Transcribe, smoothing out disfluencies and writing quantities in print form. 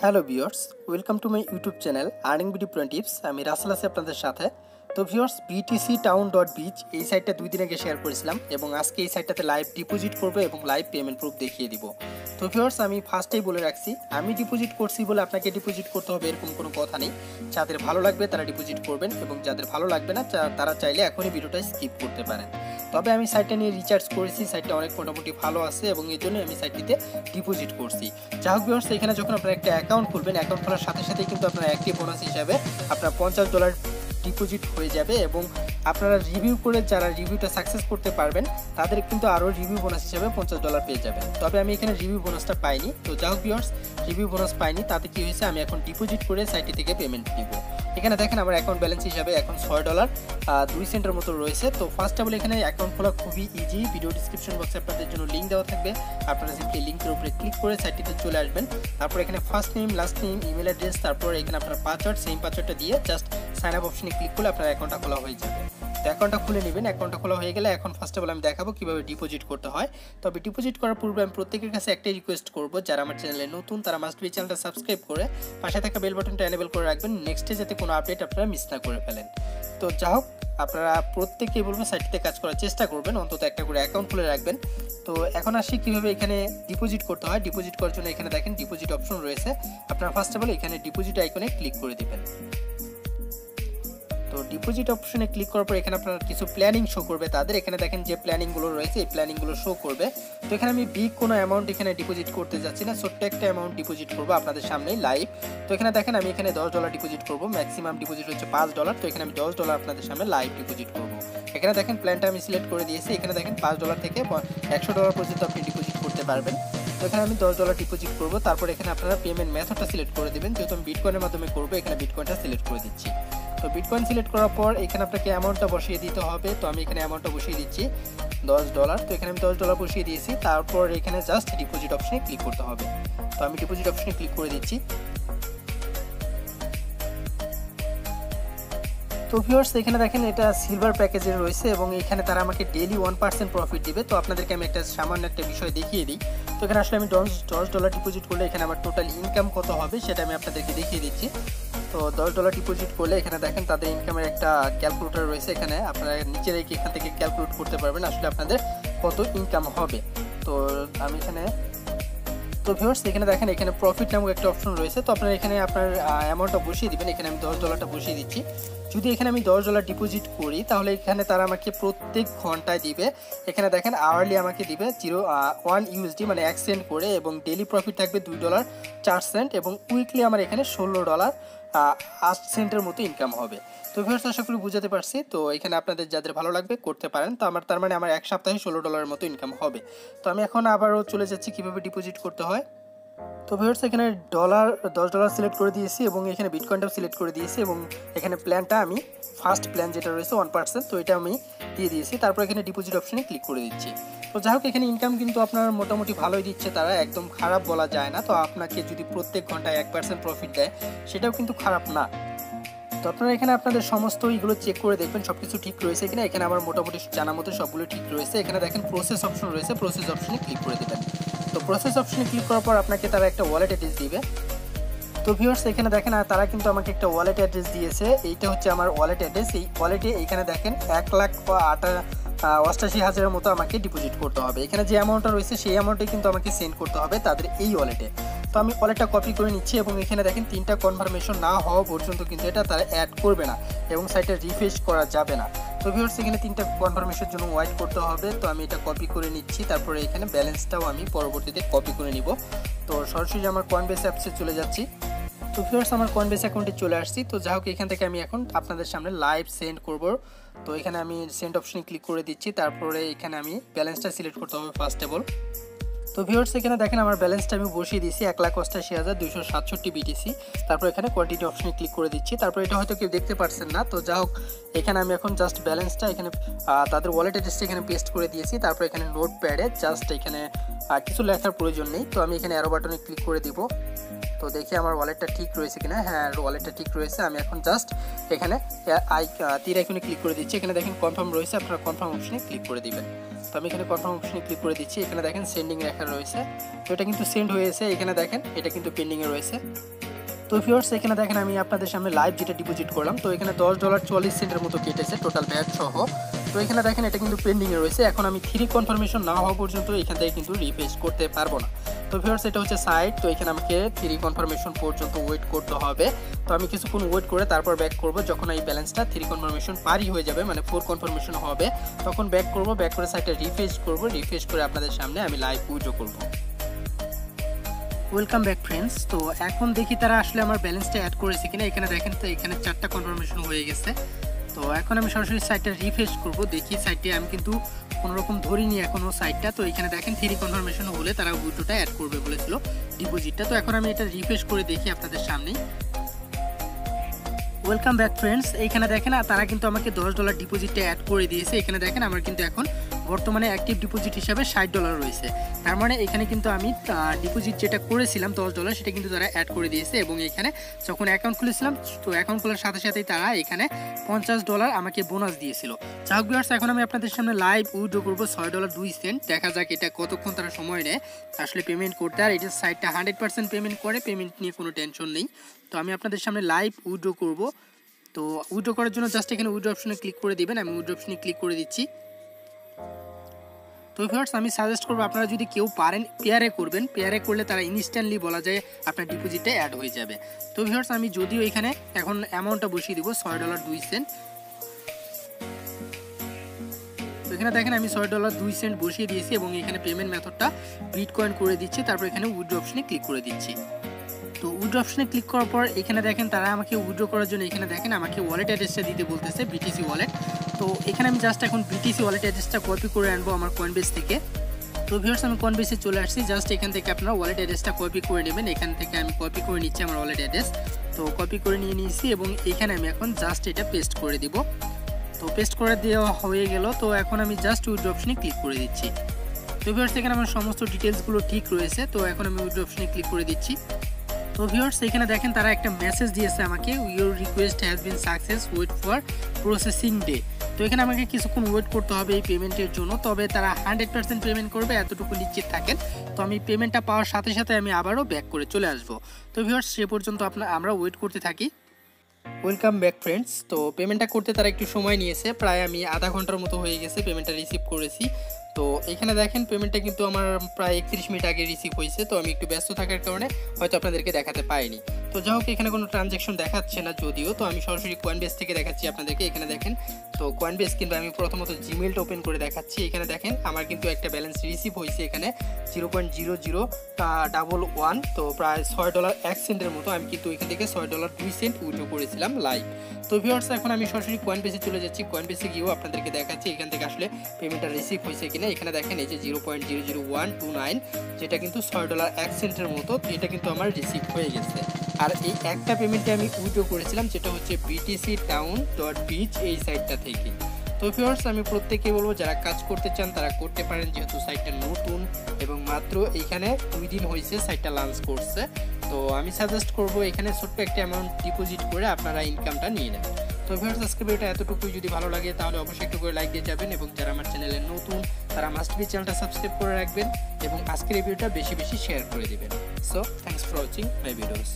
Hello viewers, welcome to my YouTube channel earning BD pro tips. আমি রাসেল আছি আপনাদের সাথে। তো ভিউয়ার্স, btctown.biz এই সাইটটা 2 দিন আগে শেয়ার করেছিলাম এবং আজকে এই সাইটটাতে লাইভ ডিপোজিট করবো এবং লাইভ পেমেন্ট প্রুফ দেখিয়ে দিব। তো ভিউয়ার্স, আমি ফার্স্টেই বলে রাখছি, আমি ডিপোজিট করছি বলে আপনাকে ডিপোজিট করতে হবে এরকম কোনো কথা নেই। যাদের ভালো লাগবে তারা ডিপোজিট করবেন এবং যাদের ভালো লাগবে না তারা চাইলে এখনই ভিডিওটা স্কিপ করতে পারেন। তবে আমি সাইটটা নিয়ে রিচার্জ করেছি, সাইটটা অনেক মোটামুটি ভালো আছে এবং এই জন্যই আমি সাইটটিতে ডিপোজিট করছি। যাই হোক ভিউয়ার্স, এখানে যখন আপনারা একটা অ্যাকাউন্ট খুলবেন, অ্যাকাউন্ট খোলার সাথে সাথে কিন্তু আপনার অ্যাক্টিভ বোনাস হিসাবে আপনার $50 ডিপোজিট হয়ে যাবে এবং আপনারা রিভিউ করে যারা রিভিউটা সাকসেস করতে পারবেন তাদের কিন্তু আরও রিভিউ বোনাস হিসাবে $50 পেয়ে যাবেন। তবে আমি এখানে রিভিউ বোনাসটা পাইনি। তো যাই হোক ভিউয়ার্স, রিভিউ বোনাস পাইনি, তাতে কি হয়েছে, আমি এখন ডিপোজিট করে সাইটটি থেকে পেমেন্ট নিব। এখানে দেখেন আমার অ্যাকাউন্ট ব্যালেন্স হিসাবে এখন $6.02 মতো রয়েছে। তো ফার্স্ট অফ অল এখানে অ্যাকাউন্ট খোলা খুবই ইজি। ভিডিও ডিসক্রিপশন বক্সে আপনাদের জন্য লিঙ্ক দেওয়া থাকবে, আপনারা সিম্পলি লিঙ্কের উপরে ক্লিক করে সাইটটিতে চলে আসবেন। তারপর এখানে first name, last name, email address, তারপর এখানে আপনার পাসওয়ার্ড, সেম পাসওয়ার্ডটা দিয়ে জাস্ট সাইন আপ অপশনে ক্লিক করলে আপনার অ্যাকাউন্টটা খোলা হয়ে যাবে। তো অ্যাকাউন্টটা খুলে নেবেন। অ্যাকাউন্টটা খোলা হয়ে গেলে এখন ফার্স্ট অফ অল আমি দেখাবো কীভাবে ডিপোজিট করতে হয়। তবে ডিপোজিট করার পূর্বে আমি প্রত্যেকের কাছে একটাই রিকোয়েস্ট করবো, যারা আমার চ্যানেলে নতুন তারা মাস্ট বি চ্যানেলটা সাবস্ক্রাইব করে পাশে থাকা বেল বাটনটা এনেবল করে রাখবেন, নেক্সটে যাতে কোনো আপডেট আপনারা মিস না করে ফেলেন। তো যা হোক, আপনারা প্রত্যেকেই বলবো সাইটটিতে কাজ করার চেষ্টা করবেন, অন্তত একটা করে অ্যাকাউন্ট খুলে রাখবেন। তো এখন আসি কীভাবে এখানে ডিপোজিট করতে হয়। ডিপোজিট করার জন্য এখানে দেখেন ডিপোজিট অপশন রয়েছে। আপনারা ফার্স্ট অফ অল এখানে ডিপোজিট আইকনে ক্লিক করে দিবেন। তো ডিপোজিট অপশনে ক্লিক করার পর এখানে আপনার কিছু প্ল্যানিং শো করবে তাদের। এখানে দেখেন যে প্ল্যানিংগুলো রয়েছে এই প্ল্যানিংগুলো শো করবে। তো এখানে আমি বিগ কোনো অ্যামাউন্ট এখানে ডিপোজিট করতে যাচ্ছি না, ছোট্ট একটা অ্যামাউন্ট ডিপোজিট করবো আপনাদের সামনেই লাইভ। তো এখানে দেখেন আমি এখানে $10 ডিপোজিট করবো, ম্যাক্সিমাম ডিপোজিট হচ্ছে $5। তো এখানে আমি $10 আপনাদের সামনে লাইভ ডিপোজিট করবো। এখানে দেখেন প্ল্যানটা আমি সিলেক্ট করে দিয়েছি। এখানে দেখেন $5 থেকে $100 পর্যন্ত আপনি ডিপোজিট করতে পারবেন। তো এখানে আমি $10 ডিপোজিট করবো। তারপর এখানে আপনারা পেমেন্ট মেথডটা সিলেক্ট করে দেবেন, যেহেতু আমি বিটকয়েনের মাধ্যমে করবো এখানে বিটকয়েনটা সিলেক্ট করে দিচ্ছি। তো বিটকয়েন সিলেক্ট করার পর এখানে আপনাকে অ্যামাউন্টটা বসিয়ে দিতে হবে। তো আমি এখানে অ্যামাউন্টটা বসিয়ে দিচ্ছি $10। তো এখানে আমি $10 বসিয়ে দিয়েছি। তারপর এখানে জাস্ট ডিপোজিট অপশনে ক্লিক করতে হবে। তো আমি ডিপোজিট অপশনে ক্লিক করে দিচ্ছি। তো ভিউয়ার্স, এখানে দেখেন এটা সিলভার প্যাকেজে রয়েছে এবং এখানে তারা আমাকে ডেইলি 1% প্রফিট দিবে। তো আপনাদেরকে আমি সামান্য একটা বিষয় দেখিয়ে দিই। তো এখানে আসলে আমি $10 ডিপোজিট করলে এখানে আমার টোটাল ইনকাম কত হবে সেটা আমি আপনাদেরকে দেখিয়ে দিচ্ছি। তো $10 ডিপোজিট করলে এখানে দেখেন তাদের ইনকামের একটা ক্যালকুলেটর রয়েছে। এখানে আপনারা নিচে রেখে এখান থেকে ক্যালকুলেট করতে পারবেন আসলে আপনাদের কত ইনকাম হবে। তো আমি এখানে ভিউয়ার্স এখানে দেখেন এখানে প্রফিট নামক একটা অপশন রয়েছে। তো আপনারা এখানে আপনার অ্যামাউন্টটা বসিয়ে দিবেন। এখানে আমি $10টা বসিয়ে দিচ্ছি। যদি এখানে আমি $10 ডিপোজিট করি তাহলে এখানে তারা আমাকে প্রত্যেক ঘন্টায় দিবে, এখানে দেখেন আওয়ারলি আমাকে দিবে 1 USD মানে 1 সেন্ট করে, এবং ডেইলি প্রফিট থাকবে $2.04 এবং উইকলি আমার এখানে $16.08 মতো ইনকাম হবে। তো ভিউয়ার্স, আশা করি বুঝাতে পারছি। তো এখানে আপনাদের যাদের ভালো লাগবে করতে পারেন। তো তার মানে আমার এক সপ্তাহে $16 মতো ইনকাম হবে। তো আমি এখন আবারও চলে যাচ্ছি কীভাবে ডিপোজিট করতে হয়। তো ভিউয়ার্স, এখানে $10 সিলেক্ট করে দিয়েছি এবং এখানে বিটকয়েনটাও সিলেক্ট করে দিয়েছি এবং এখানে প্ল্যানটা আমি ফার্স্ট প্ল্যান যেটা রয়েছে 1%, তো এটা আমি দিয়ে দিয়েছি। তারপর এখানে ডিপোজিট অপশনে ক্লিক করে দিচ্ছি। তো যাই হোক, এখানে ইনকাম কিন্তু আপনার মোটামুটি ভালোই দিচ্ছে তারা, একদম খারাপ বলা যায় না। তো আপনাকে যদি প্রত্যেক ঘন্টায় 1% প্রফিট দেয় সেটাও কিন্তু খারাপ না। তো আপনারা এখানে আপনাদের সমস্ত এইগুলো চেক করে দেখবেন সব কিছু ঠিক রয়েছে কিনা। এখানে আমার মোটামুটি জানা মতো সবগুলো ঠিক রয়েছে। এখানে দেখেন প্রসেস অপশন রয়েছে, প্রসেস অপশনে ক্লিক করে দেবেন। তো প্রসেস অপশনে ক্লিক করার পর আপনাকে তারা একটা ওয়ালেট অ্যাড্রেস দিবে। তো ভিউয়ার্স, এখানে দেখেন তারা কিন্তু আমাকে একটা ওয়ালেট অ্যাড্রেস দিয়েছে। এইটা হচ্ছে আমার ওয়ালেট অ্যাড্রেস। এই ওয়ালেটে এখানে দেখেন 1,88,000 মতো আমাকে ডিপোজিট করতে হবে। এখানে যে অ্যামাউন্টটা রয়েছে সেই অ্যামাউন্টে কিন্তু আমাকে সেন্ড করতে হবে তাদের এই ওয়ালেটে। তো আমি ওয়ালেটটা কপি করে নিচ্ছি এবং এখানে দেখেন 3টা কনফার্মেশন না হওয়া পর্যন্ত কিন্তু এটা তারা অ্যাড করবে না এবং সাইটটা রিফ্রেশ করা যাবে না। তো ভিউয়ার্স, এখানে 3টা কনফার্মেশনের জন্য ওয়েট করতে হবে। তো আমি এটা কপি করে নিচ্ছি। তারপরে এখানে ব্যালেন্সটাও আমি পরবর্তীতে কপি করে নিব। তো সরাসরি আমার কয়েনবেস অ্যাপসে চলে যাচ্ছি। তো ভিউয়ার্স, আমার কয়েনবেস অ্যাকাউন্টে চলে আসছি। তো যাই হোক, এখান থেকে আমি এখন আপনাদের সামনে লাইভ সেন্ড করব। তো এখানে আমি সেন্ড অপশনে ক্লিক করে দিচ্ছি। তারপরে এখানে আমি ব্যালেন্সটা সিলেক্ট করতে হবে ফার্স্ট অফ অল। তো ভিউয়ার্স, এখানে দেখেন আমার ব্যালেন্সটা আমি বসিয়ে দিয়েছি 1,88,267 BTC। তারপর এখানে কোয়ান্টিটি অপশনে ক্লিক করে দিচ্ছি। তারপর এটা হয়তো কেউ দেখতে পারছেন না। তো যাই হোক, এখানে আমি এখন জাস্ট ব্যালেন্সটা এখানে তাদের ওয়ালেট অ্যাড্রেসটা এখানে পেস্ট করে দিয়েছি। তারপর এখানে নোট প্যাডে জাস্ট এখানে কিছু লেখার প্রয়োজন নেই। তো আমি এখানে অ্যারো বাটনে ক্লিক করে দিব। তো দেখি আমার ওয়ালেটটা ঠিক রয়েছে কিনা। হ্যাঁ, ওয়ালেটটা ঠিক রয়েছে। আমি এখন জাস্ট এখানে তীর আইকনে ক্লিক করে দিচ্ছি। এখানে দেখেন কনফার্ম রয়েছে, আপনারা কনফার্ম অপশনে ক্লিক করে দিবেন। তো আমি এখানে কনফার্ম অপশনে ক্লিক করে দিচ্ছি। এখানে দেখেন সেন্ডিং লেখা রয়েছে, তো এটা কিন্তু সেন্ড হয়েছে। এখানে দেখেন এটা কিন্তু পেন্ডিংয়ে রয়েছে। তো ভিউয়ার্স এখানে দেখেন আমি আপনাদের সামনে লাইভ যেটা ডিপোজিট করলাম, তো এখানে $10.40 মতো কেটেছে টোটাল ব্যাট সহ। তো এখানে দেখেন এটা কিন্তু পেন্ডিংয়ে রয়েছে। এখন আমি 3 কনফার্মেশন না হওয়া পর্যন্ত এখান থেকে কিন্তু রিফ্রেশ করতে পারবো না। তো ভিউয়ার্স এটা হচ্ছে সাইট, তো এখানে আমাকে 3 কনফার্মেশন পর্যন্ত ওয়েট করতে হবে। তো আমি কিছুক্ষণ ওয়েট করে তারপর ব্যাক করব। যখন এই ব্যালেন্সটা 3 কনফার্মেশন পারই হয়ে যাবে, মানে 4 কনফার্মেশন হবে, তখন ব্যাক করব। ব্যাক করে সাইটটা রিফ্রেশ করব। রিফ্রেশ করে আপনাদের সামনে আমি লাইভ উইথড্র করব। Welcome back friends. তো এখন দেখি তারা আসলে আমার ব্যালেন্সটা অ্যাড করেছে কিনা। এখানে দেখেন তো এখানে 4টা কনফার্মেশন হয়ে গেছে। তো এখন আমি সরাসরি সাইটটা রিফ্রেশ করব। দেখি সাইটে আমি কিন্তু কোনোরকম ধরিনি এখনও সাইটটা। তো এখানে দেখেন 3 কনফার্মেশন হলে তারা উইথড্রটা অ্যাড করবে বলেছিল ডিপোজিটটা। তো এখন আমি এটা রিফ্রেশ করে দেখি আপনাদের সামনেই। Welcome back friends. এইখানে দেখেন তারা কিন্তু আমাকে $10 ডিপোজিটটা অ্যাড করে দিয়েছে। এখানে দেখেন আমার কিন্তু এখন বর্তমানে অ্যাক্টিভ ডিপোজিট হিসাবে $60 রয়েছে। তার মানে এখানে কিন্তু আমি ডিপোজিট যেটা করেছিলাম $10 সেটা কিন্তু তারা অ্যাড করে দিয়েছে। এবং এখানে যখন অ্যাকাউন্ট খুলেছিলাম, তো অ্যাকাউন্ট খোলার সাথে সাথেই তারা এখানে $50 আমাকে বোনাস দিয়েছিল। যাই হোক ভিউয়ার্স, এখন আমি আপনাদের সামনে লাইভ উইথড্র করবো $6.02। দেখা যাক এটা কতক্ষণ তারা সময় নেয় আসলে পেমেন্ট করতে। আর এটা সাইটটা 100% পেমেন্ট করে, পেমেন্ট নিয়ে কোনো টেনশন নেই। তো আমি আপনাদের সামনে লাইভ উইথড্র করব। তো উইথড্র করার জন্য জাস্ট এখানে উইথড্র অপশনে ক্লিক করে দিবেন। আমি উইথড্র অপশনে ক্লিক করে দিচ্ছি। তো ভিউয়ার্স আমি সাজেস্ট করবো আপনারা যদি কেউ পারেন পেয়ারে করবেন। পেয়ারে করলে তারা ইনস্ট্যান্টলি বলা যায় আপনার ডিপোজিটে অ্যাড হয়ে যাবে। তো ভিউয়ার্স আমি যদিও এখানে এখন অ্যামাউন্টটা বসিয়ে দিব $6.02। তো এখানে দেখেন আমি $6.02 বসিয়ে দিয়েছি এবং এখানে পেমেন্ট মেথডটা বিটকয়েন করে দিচ্ছি। তারপর এখানে উইথড্র অপশনে ক্লিক করে দিচ্ছি। তো উইথড্র অপশনে ক্লিক করার পর এখানে দেখেন তারা আমাকে উইথড্র করার জন্য এখানে দেখেন আমাকে ওয়ালেট অ্যাড্রেসটা দিতে বলতেছে, বিটিসি ওয়ালেট। তো এখানে আমি জাস্ট এখন বিটিসি ওয়ালেট অ্যাড্রেসটা কপি করে আনবো আমার কয়েনবেস থেকে। তো ভিউয়ার্স আমি কয়েনবেসে চলে আসছি। জাস্ট এখান থেকে আপনারা ওয়ালেট অ্যাড্রেসটা কপি করে নেবেন। এখান থেকে আমি কপি করে নিচ্ছি আমার ওয়ালেট অ্যাড্রেস। তো কপি করে নিয়ে নিয়েছি এবং এখানে আমি এখন জাস্ট এটা পেস্ট করে দিব। তো পেস্ট করে দেওয়া হয়ে গেল। তো এখন আমি জাস্ট উইথড্র অপশনে ক্লিক করে দিচ্ছি। তো ভিউয়ার্স এখানে আমার সমস্ত ডিটেলসগুলো ঠিক রয়েছে। তো এখন আমি উইথড্র অপশনে ক্লিক করে দিচ্ছি। তো ভিউয়ার্স এখানে দেখেন তারা একটা মেসেজ দিয়েছে আমাকে, your request has been success, wait for processing day. তো এখানে আমাকে কিছুক্ষণ ওয়েট করতে হবে এই পেমেন্টের জন্য। তবে তারা 100% পেমেন্ট করবে, এতটুকু নিশ্চিত থাকেন। তো আমি পেমেন্টটা পাওয়ার সাথে সাথে আমি আবারও ব্যাক করে চলে আসবো। তো ভিউয়ার্স সে পর্যন্ত আমরা ওয়েট করতে থাকি। Welcome back friends. তো পেমেন্টটা করতে তারা একটু সময় নিয়েছে, প্রায় আমি আধা ঘন্টার মতো হয়ে গেছে পেমেন্টটা রিসিভ করেছি। তো এখানে দেখেন পেমেন্টটা কিন্তু আমার প্রায় 31 মিনিট আগে রিসিভ হয়েছে। তো আমি একটু ব্যস্ত থাকার কারণে হয়তো আপনাদেরকে দেখাতে পাইনি। তো যাই হোক এখানে কোনো ট্রানজ্যাকশন দেখাচ্ছে না যদিও। তো আমি সরাসরি কয়েনবেস থেকে দেখাচ্ছি আপনাদেরকে। এখানে দেখেন তো কয়েনবেস কিন্তু আমি প্রথমত জিমেলটা ওপেন করে দেখাচ্ছি। এখানে দেখেন আমার কিন্তু একটা ব্যালেন্স রিসিভ হয়েছে এখানে 0.0011। তো প্রায় $6.01 মতো আমি কিন্তু এখান থেকে $6.02 উইথড্র করেছিলাম লাইভ। তো ভিউয়ার্স এখন আমি সরাসরি কয়েনবেসে চলে যাচ্ছি। কয়েনবেসে গিয়েও আপনাদেরকে দেখাচ্ছি এখান থেকে আসলে পেমেন্টটা রিসিভ হয়েছে কিনা। এখানে দেখেন এই যে 0.00129 যেটা কিন্তু $6.01 মতো, এটা কিন্তু আমার রিসিভ হয়ে গেছে। আর এই একটা পেমেন্টে আমি উইথড্র করেছিলাম যেটা হচ্ছে btctown.beach এই সাইটটা থেকে। তো ভিউয়ার্স আমি প্রত্যেককে বলবো যারা কাজ করতে চান তারা করতে পারেন, যেহেতু সাইটটা নতুন এবং মাত্র এইখানে 2 দিন হয়েছে সাইটটা লঞ্চ করছে। তো আমি সাজেস্ট করবো এখানে ছোট্ট একটা অ্যামাউন্ট ডিপোজিট করে আপনারা ইনকামটা নিয়ে নেবেন। তো ভিউয়ার্স আজকে ভিডিওটা এতটুকুই। যদি ভালো লাগে তাহলে অবশ্যই একটু করে লাইক দিয়ে যাবেন এবং যারা আমার চ্যানেলে নতুন তারা মাস্ট বি চ্যানেলটা সাবস্ক্রাইব করে রাখবেন এবং আজকের এই ভিডিওটা বেশি বেশি শেয়ার করে দিবেন। So thanks for watching my videos.